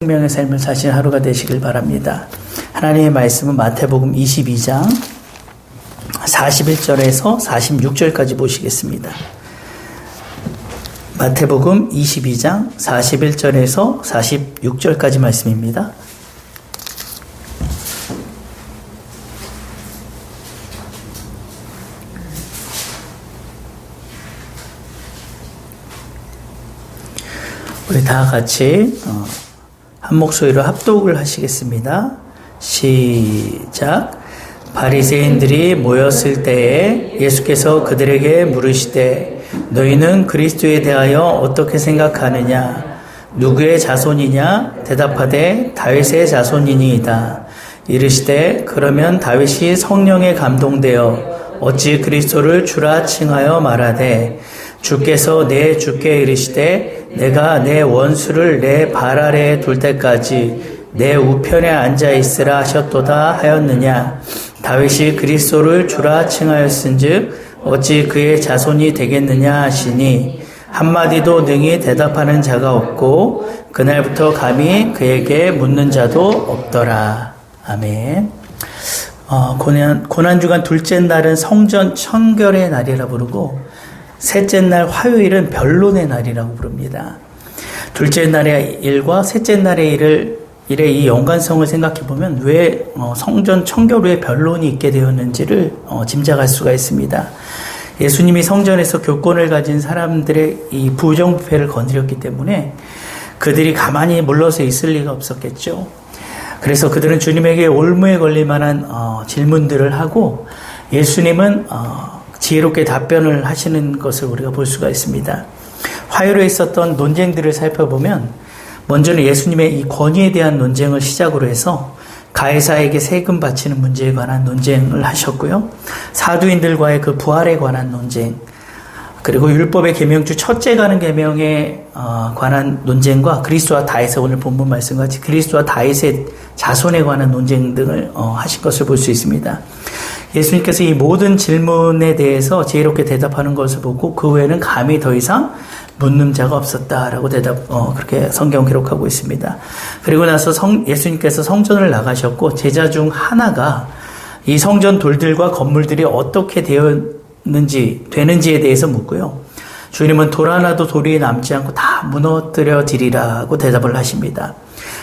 생명의 삶을 사신 하루가 되시길 바랍니다. 하나님의 말씀은 마태복음 22장 41절에서 46절까지 보시겠습니다. 마태복음 22장 41절에서 46절까지 말씀입니다. 우리 다 같이 한 목소리로 합독을 하시겠습니다. 시작. 바리새인들이 모였을 때에 예수께서 그들에게 물으시되 너희는 그리스도에 대하여 어떻게 생각하느냐? 누구의 자손이냐? 대답하되 다윗의 자손이니이다. 이르시되 그러면 다윗이 성령에 감동되어 어찌 그리스도를 주라 칭하여 말하되 주께서 내 주께 이르시되 내가 내 원수를 내 발 아래에 둘 때까지 내 우편에 앉아 있으라 하셨도다 하였느냐. 다윗이 그리스도를 주라 칭하였은즉 어찌 그의 자손이 되겠느냐 하시니 한마디도 능히 대답하는 자가 없고 그날부터 감히 그에게 묻는 자도 없더라. 아멘. 고난주간 둘째 날은 성전 청결의 날이라 부르고 셋째 날 화요일은 변론의 날이라고 부릅니다. 둘째 날의 일과 셋째 날의 일의 이 연관성을 생각해 보면 왜 성전 청결 후에 변론이 있게 되었는지를 짐작할 수가 있습니다. 예수님이 성전에서 교권을 가진 사람들의 이 부정부패를 건드렸기 때문에 그들이 가만히 물러서 있을 리가 없었겠죠. 그래서 그들은 주님에게 올무에 걸릴 만한 질문들을 하고 예수님은 지혜롭게 답변을 하시는 것을 우리가 볼 수가 있습니다. 화요일에 있었던 논쟁들을 살펴보면 먼저는 예수님의 이 권위에 대한 논쟁을 시작으로 해서 가이사에게 세금 바치는 문제에 관한 논쟁을 하셨고요. 사두인들과의 그 부활에 관한 논쟁, 그리고 율법의 계명주 첫째 가는 계명에 관한 논쟁과 그리스도와 다윗의 오늘 본문 말씀같이 그리스도와 다윗의 자손에 관한 논쟁 등을 하신 것을 볼 수 있습니다. 예수님께서 이 모든 질문에 대해서 지혜롭게 대답하는 것을 보고 그 후에는 감히 더 이상 묻는 자가 없었다라고 그렇게 성경 기록하고 있습니다. 그리고 나서 예수님께서 성전을 나가셨고 제자 중 하나가 이 성전 돌들과 건물들이 어떻게 되는지에 대해서 묻고요. 주님은 돌 하나도 돌이 남지 않고 다 무너뜨려 지리라고 대답을 하십니다.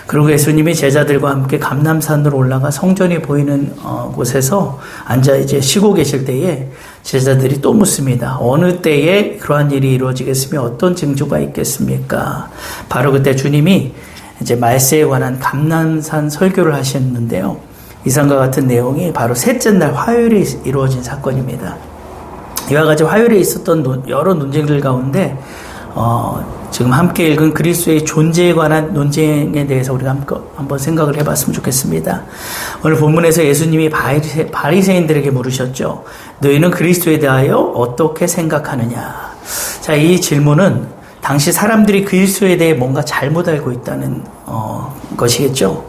그리고 예수님이 제자들과 함께 감람산으로 올라가 성전이 보이는 곳에서 앉아 이제 쉬고 계실 때에 제자들이 또 묻습니다. 어느 때에 그러한 일이 이루어지겠으며 어떤 징조가 있겠습니까? 바로 그때 주님이 이제 말세에 관한 감람산 설교를 하셨는데요. 이상과 같은 내용이 바로 셋째 날 화요일에 이루어진 사건입니다. 이와 같이 화요일에 있었던 여러 논쟁들 가운데 지금 함께 읽은 그리스도의 존재에 관한 논쟁에 대해서 우리가 한번 생각을 해봤으면 좋겠습니다. 오늘 본문에서 예수님이 바리새인들에게 물으셨죠. 너희는 그리스도에 대하여 어떻게 생각하느냐. 자, 이 질문은 당시 사람들이 그리스도에 대해 뭔가 잘못 알고 있다는 것이겠죠.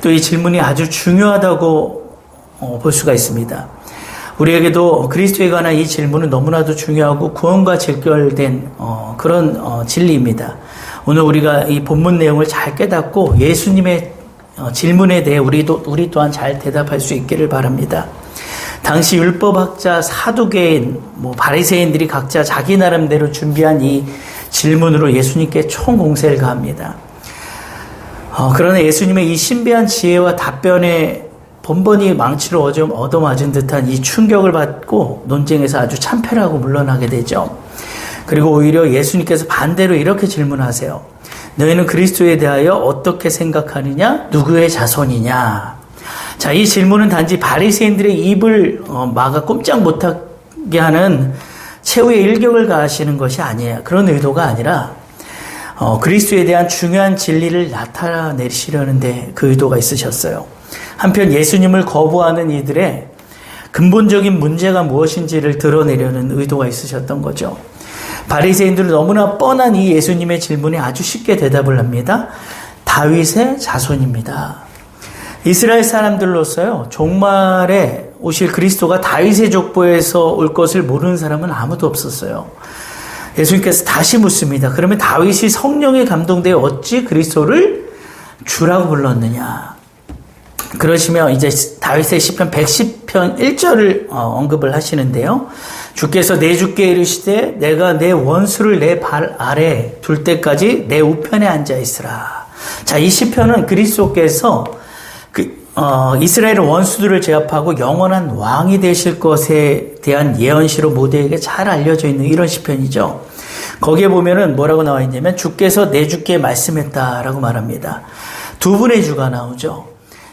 또 이 질문이 아주 중요하다고 볼 수가 있습니다. 우리에게도 그리스도에 관한 이 질문은 너무나도 중요하고 구원과 직결된 그런 진리입니다. 오늘 우리가 이 본문 내용을 잘 깨닫고 예수님의 질문에 대해 우리 또한 잘 대답할 수 있기를 바랍니다. 당시 율법학자 사두개인 바리새인들이 각자 자기 나름대로 준비한 이 질문으로 예수님께 총공세를 가합니다. 그러나 예수님의 이 신비한 지혜와 답변에 번번이 망치로 얻어맞은 듯한 이 충격을 받고 논쟁에서 아주 참패하고 물러나게 되죠. 그리고 오히려 예수님께서 반대로 이렇게 질문하세요. 너희는 그리스도에 대하여 어떻게 생각하느냐? 누구의 자손이냐? 자, 이 질문은 단지 바리새인들의 입을 막아 꼼짝 못하게 하는 최후의 일격을 가하시는 것이 아니에요. 그런 의도가 아니라 그리스도에 대한 중요한 진리를 나타내시려는 데 그 의도가 있으셨어요. 한편 예수님을 거부하는 이들의 근본적인 문제가 무엇인지를 드러내려는 의도가 있으셨던 거죠. 바리새인들은 너무나 뻔한 이 예수님의 질문에 아주 쉽게 대답을 합니다. 다윗의 자손입니다. 이스라엘 사람들로서요, 종말에 오실 그리스도가 다윗의 족보에서 올 것을 모르는 사람은 아무도 없었어요. 예수님께서 다시 묻습니다. 그러면 다윗이 성령에 감동되어 어찌 그리스도를 주라고 불렀느냐. 그러시면 이제 다윗의 시편 110편 1절을 언급을 하시는데요. 주께서 내 주께 이르시되 내가 내 원수를 내 발 아래 둘 때까지 내 우편에 앉아 있으라. 자, 이 시편은 그리스도께서 이스라엘의 원수들을 제압하고 영원한 왕이 되실 것에 대한 예언시로 모두에게 잘 알려져 있는 이런 시편이죠. 거기에 보면은 뭐라고 나와 있냐면 주께서 내 주께 말씀했다라고 말합니다. 두 분의 주가 나오죠.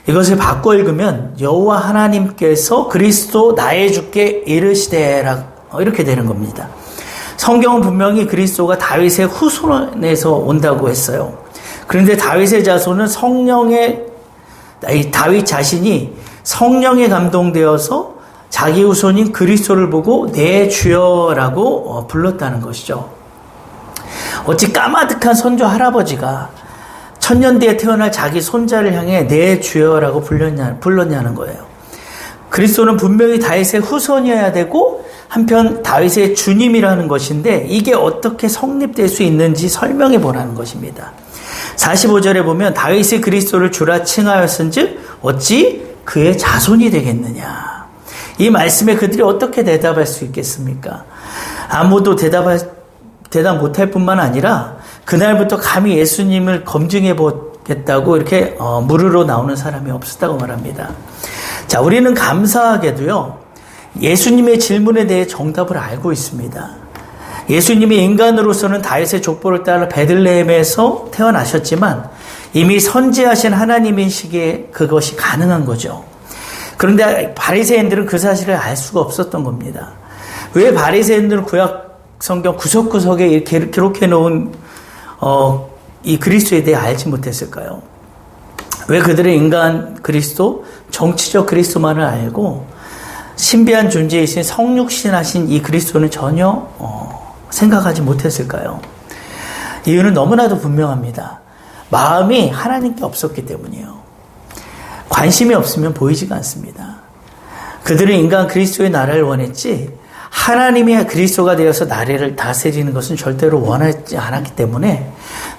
이것을 바꿔 읽으면 여호와 하나님께서 그리스도 나의 주께 이르시되라고 이렇게 되는 겁니다. 성경은 분명히 그리스도가 다윗의 후손에서 온다고 했어요. 그런데 다윗의 자손은 다윗 자신이 성령에 감동되어서 자기 후손인 그리스도를 보고 내 주여라고 불렀다는 것이죠. 어찌 까마득한 선조 할아버지가 천년 뒤에 태어날 자기 손자를 향해 내 주여라고 불렀냐는 거예요. 그리스도는 분명히 다윗의 후손이어야 되고 한편 다윗의 주님이라는 것인데 이게 어떻게 성립될 수 있는지 설명해 보라는 것입니다. 45절에 보면 다윗이 그리스도를 주라 칭하였은즉 어찌 그의 자손이 되겠느냐. 이 말씀에 그들이 어떻게 대답할 수 있겠습니까? 아무도 대답 못할 뿐만 아니라 그날부터 감히 예수님을 검증해 보겠다고 이렇게 물으러 나오는 사람이 없었다고 말합니다. 자, 우리는 감사하게도요, 예수님의 질문에 대해 정답을 알고 있습니다. 예수님이 인간으로서는 다윗의 족보를 따라 베들레헴에서 태어나셨지만 이미 선지하신 하나님인 시기에 그것이 가능한 거죠. 그런데 바리새인들은 그 사실을 알 수가 없었던 겁니다. 왜 바리새인들은 구약 성경 구석구석에 이렇게 기록해 놓은 이 그리스도에 대해 알지 못했을까요? 왜 그들은 인간 그리스도, 정치적 그리스도만을 알고 신비한 존재이신 성육신하신 이 그리스도는 전혀 생각하지 못했을까요? 이유는 너무나도 분명합니다. 마음이 하나님께 없었기 때문이에요. 관심이 없으면 보이지가 않습니다. 그들은 인간 그리스도의 나라를 원했지 하나님이 그리스도가 되어서 나라를 다스리는 것은 절대로 원하지 않았기 때문에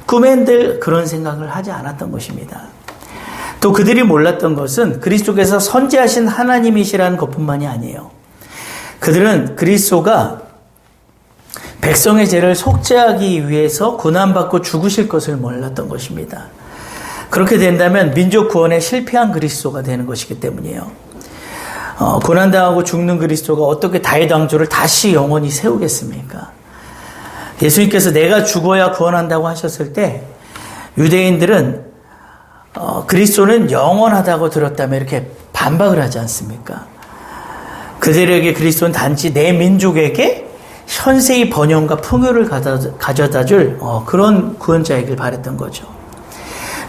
꿈엔들 그런 생각을 하지 않았던 것입니다. 또 그들이 몰랐던 것은 그리스도께서 선지하신 하나님이시라는 것뿐만이 아니에요. 그들은 그리스도가 백성의 죄를 속죄하기 위해서 고난받고 죽으실 것을 몰랐던 것입니다. 그렇게 된다면 민족 구원에 실패한 그리스도가 되는 것이기 때문이에요. 고난당하고 죽는 그리스도가 어떻게 다윗 왕조를 다시 영원히 세우겠습니까? 예수님께서 내가 죽어야 구원한다고 하셨을 때 유대인들은 그리스도는 영원하다고 들었다면 이렇게 반박을 하지 않습니까? 그들에게 그리스도는 단지 내 민족에게 현세의 번영과 풍요를 가져다 줄 그런 구원자이길 바랬던 거죠.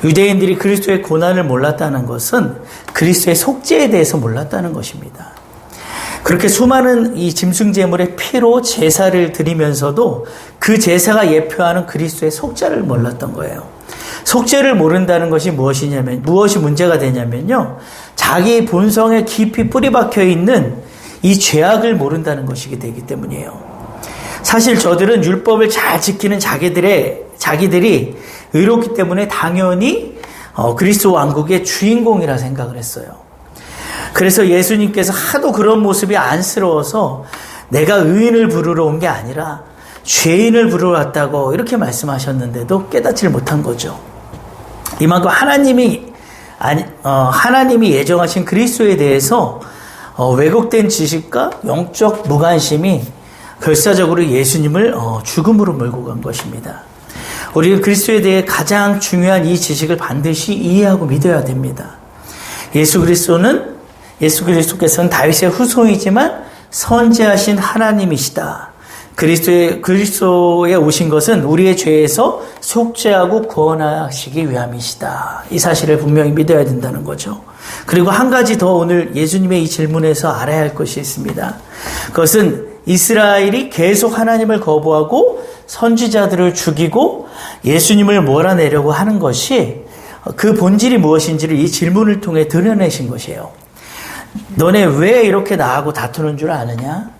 유대인들이 그리스도의 고난을 몰랐다는 것은 그리스도의 속죄에 대해서 몰랐다는 것입니다. 그렇게 수많은 이 짐승 제물의 피로 제사를 드리면서도 그 제사가 예표하는 그리스도의 속죄를 몰랐던 거예요. 속죄를 모른다는 것이 무엇이 문제가 되냐면요. 자기 본성에 깊이 뿌리 박혀 있는 이 죄악을 모른다는 것이기 되기 때문이에요. 사실 저들은 율법을 잘 지키는 자기들이 의롭기 때문에 당연히 그리스도 왕국의 주인공이라 생각을 했어요. 그래서 예수님께서 하도 그런 모습이 안쓰러워서 내가 의인을 부르러 온 게 아니라 죄인을 부르러 왔다고 이렇게 말씀하셨는데도 깨닫지를 못한 거죠. 이만큼 하나님이 예정하신 그리스도에 대해서 왜곡된 지식과 영적 무관심이 결사적으로 예수님을 죽음으로 몰고 간 것입니다. 우리는 그리스도에 대해 가장 중요한 이 지식을 반드시 이해하고 믿어야 됩니다. 예수 그리스도께서는 다윗의 후손이지만 선지하신 하나님이시다. 그리스도에 오신 것은 우리의 죄에서 속죄하고 구원하시기 위함이시다. 이 사실을 분명히 믿어야 된다는 거죠. 그리고 한 가지 더 오늘 예수님의 이 질문에서 알아야 할 것이 있습니다. 그것은 이스라엘이 계속 하나님을 거부하고 선지자들을 죽이고 예수님을 몰아내려고 하는 것이 그 본질이 무엇인지를 이 질문을 통해 드러내신 것이에요. 너네 왜 이렇게 나하고 다투는 줄 아느냐?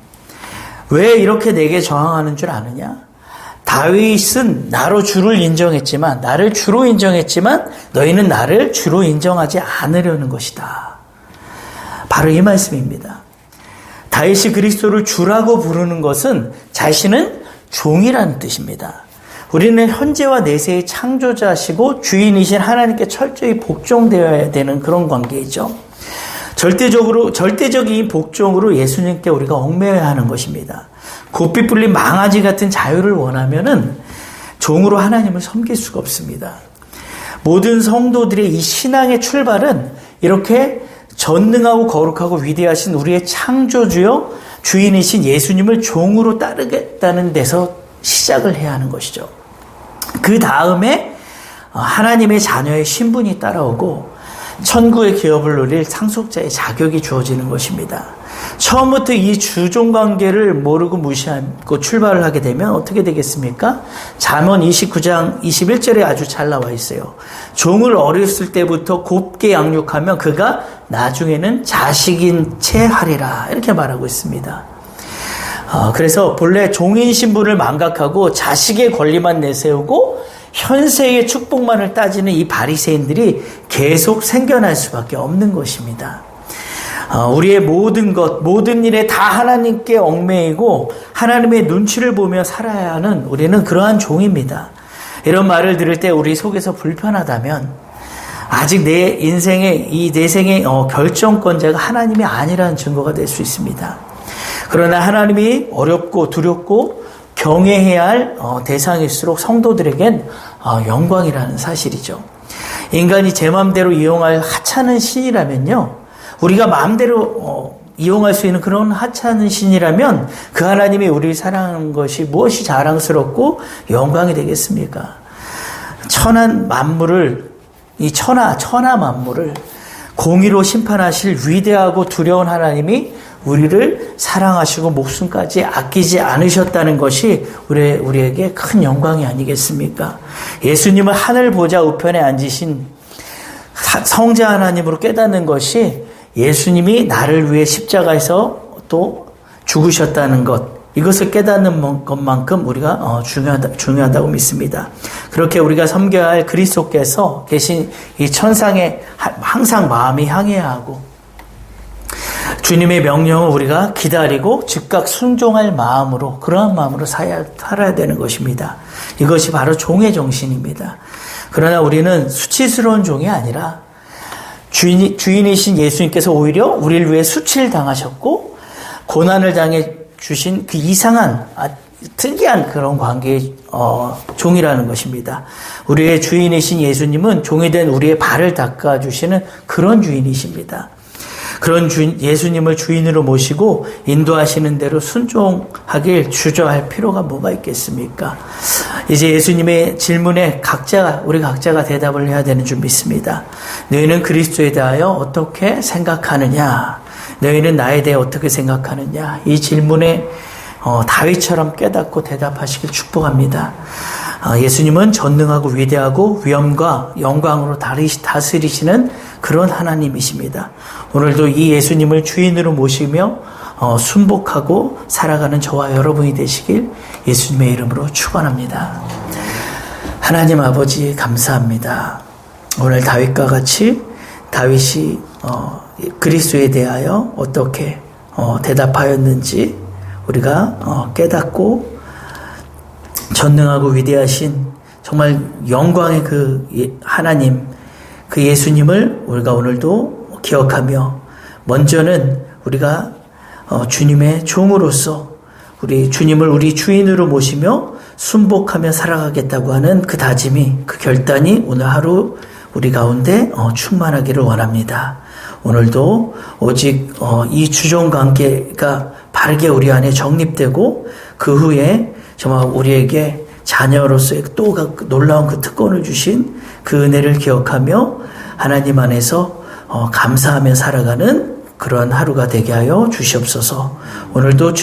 왜 이렇게 내게 저항하는 줄 아느냐? 다윗은 나로 주를 인정했지만, 나를 주로 인정했지만 너희는 나를 주로 인정하지 않으려는 것이다. 바로 이 말씀입니다. 다윗이 그리스도를 주라고 부르는 것은 자신은 종이라는 뜻입니다. 우리는 현재와 내세의 창조자시고 주인이신 하나님께 철저히 복종되어야 되는 그런 관계이죠. 절대적인 복종으로 예수님께 우리가 얽매여야 하는 것입니다. 곱비 뿔린 망아지 같은 자유를 원하면은 종으로 하나님을 섬길 수가 없습니다. 모든 성도들의 이 신앙의 출발은 이렇게 전능하고 거룩하고 위대하신 우리의 창조주요 주인이신 예수님을 종으로 따르겠다는 데서 시작을 해야 하는 것이죠. 그 다음에 하나님의 자녀의 신분이 따라오고 천국의 기업을 누릴 상속자의 자격이 주어지는 것입니다. 처음부터 이 주종 관계를 모르고 무시하고 출발을 하게 되면 어떻게 되겠습니까? 잠언 29장 21절에 아주 잘 나와 있어요. 종을 어렸을 때부터 곱게 양육하면 그가 나중에는 자식인 채 하리라, 이렇게 말하고 있습니다. 그래서 본래 종인 신분을 망각하고 자식의 권리만 내세우고 현세의 축복만을 따지는 이 바리새인들이 계속 생겨날 수밖에 없는 것입니다. 우리의 모든 것, 모든 일에 다 하나님께 얽매이고 하나님의 눈치를 보며 살아야 하는 우리는 그러한 종입니다. 이런 말을 들을 때 우리 속에서 불편하다면 아직 내 인생의 이 내 생의 결정권자가 하나님이 아니라는 증거가 될 수 있습니다. 그러나 하나님이 어렵고 두렵고 경외해야 할 대상일수록 성도들에겐 영광이라는 사실이죠. 인간이 제 마음대로 이용할 하찮은 신이라면요, 우리가 마음대로 이용할 수 있는 그런 하찮은 신이라면 그 하나님이 우리를 사랑하는 것이 무엇이 자랑스럽고 영광이 되겠습니까? 천한 만물을, 이 천하 만물을 공의로 심판하실 위대하고 두려운 하나님이 우리를 사랑하시고 목숨까지 아끼지 않으셨다는 것이 우리에게 큰 영광이 아니겠습니까? 예수님을 하늘 보좌 우편에 앉으신 성자 하나님으로 깨닫는 것이 예수님이 나를 위해 십자가에서 또 죽으셨다는 것, 이것을 깨닫는 것만큼 우리가 중요하다고 믿습니다. 그렇게 우리가 섬겨야 할 그리스도께서 계신 이 천상에 항상 마음이 향해야 하고 주님의 명령을 우리가 기다리고 즉각 순종할 마음으로, 그러한 마음으로 살아야 되는 것입니다. 이것이 바로 종의 정신입니다. 그러나 우리는 수치스러운 종이 아니라 주인이신 예수님께서 오히려 우리를 위해 수치를 당하셨고 고난을 당해 주신 그 이상한 특이한 그런 관계의 종이라는 것입니다. 우리의 주인이신 예수님은 종이 된 우리의 발을 닦아주시는 그런 주인이십니다. 그런 예수님을 주인으로 모시고 인도하시는 대로 순종하길 주저할 필요가 뭐가 있겠습니까? 이제 예수님의 질문에 우리 각자가 대답을 해야 되는 줄 믿습니다. 너희는 그리스도에 대하여 어떻게 생각하느냐? 너희는 나에 대해 어떻게 생각하느냐? 이 질문에 다윗처럼 깨닫고 대답하시길 축복합니다. 예수님은 전능하고 위대하고 위엄과 영광으로 다스리시는 그런 하나님이십니다. 오늘도 이 예수님을 주인으로 모시며 순복하고 살아가는 저와 여러분이 되시길 예수님의 이름으로 축원합니다. 하나님 아버지 감사합니다. 오늘 다윗과 같이 다윗이 그리스도에 대하여 어떻게 대답하였는지 우리가 깨닫고 전능하고 위대하신 정말 영광의 그 하나님, 그 예수님을 우리가 오늘도 기억하며 먼저는 우리가 주님의 종으로서 우리 주님을 우리 주인으로 모시며 순복하며 살아가겠다고 하는 그 다짐이, 그 결단이 오늘 하루 우리 가운데 충만하기를 원합니다. 오늘도 오직 이 주종 관계가 바르게 우리 안에 정립되고 그 후에 정말 우리에게 자녀로서의 또 놀라운 그 특권을 주신 그 은혜를 기억하며 하나님 안에서 감사하며 살아가는 그러한 하루가 되게 하여 주시옵소서. 오늘도